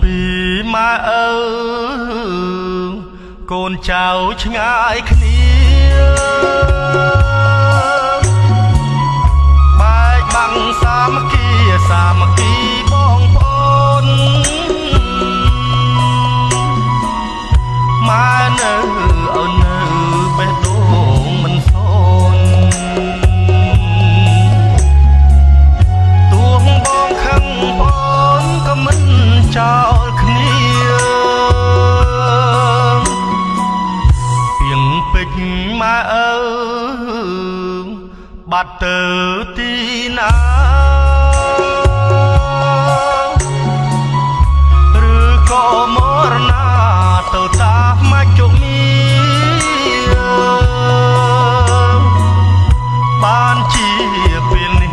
ពីម៉ែឪកូនចៅឆ្ងាយគ្នាបែកបាំងសាមគ្គីបងប្អូនម៉ែនៅអូននៅបេះដូងមិនសូនទួងបងខឹងបងក៏មិនចោលគ្នាពីងពេជ្រម៉ែឪបាត់ទៅទីណាឬក៏មរណាទៅតាមមកជុំមីបានជាពេលនេះ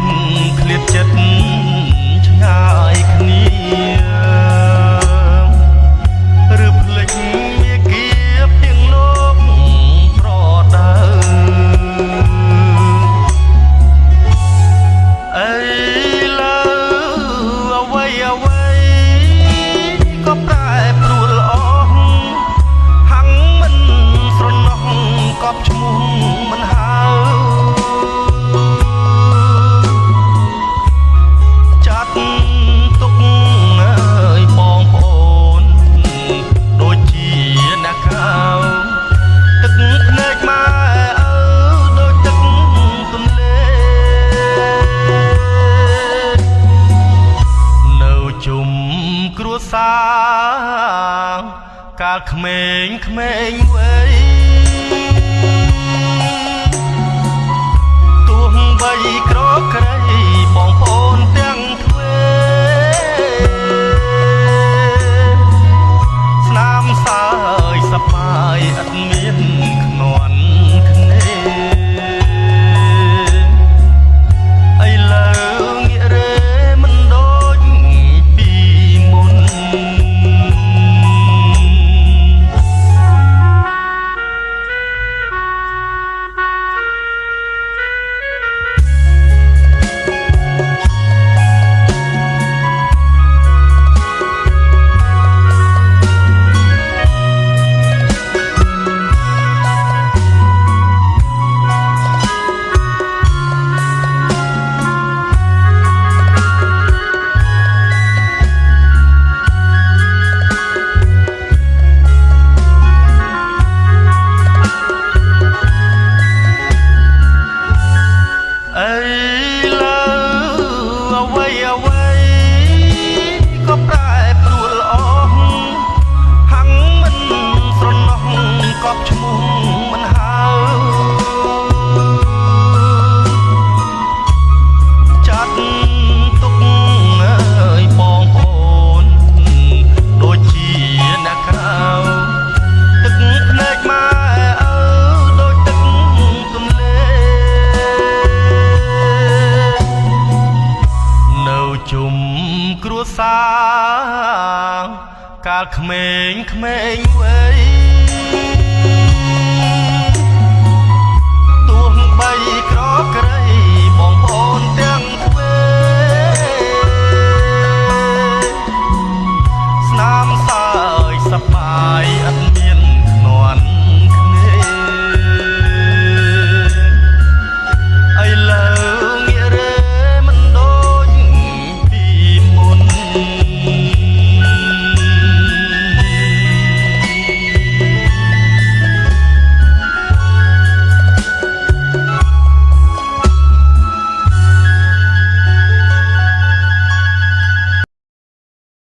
ឃ្លាតចិត្តឆ្ងាយគ្នាឬភ្លេចមាគៀបទាំងលោកប្រដៅអីលើអ្វីក៏ប្រែប្រួលអស់ហាំងមិនស្រណោះកប់ឈ្មោះមិនហើចាត់ទុកអើយបងប្អូនដូចជាអ្នកកៅទឹកភ្នែកម៉ែឪដូចទឹកទន្លេនៅជុំគ្រួសារកាលក្មេងវ័យទោះបីក្រក្រៃបងប្អូនទាំងទ្វេស្នាមសើយសប្បាយឥតមានខ្នាន់គ្នាឥឡូវងាករេមិនដូចពីមុនក៏ប្រែប្រួលអស់ហាំងមិនស្រណោះកប់ឈ្មោះមិនហើចាត់ទុកអើយបងប្អូនដូចជាអ្នកក្រៅទឹកភ្នែកម៉ែឪដូចទឹកទន្លេនៅជុំគ្រួសារកាលក្មេងវ័យទោះបីក្រក្រៃ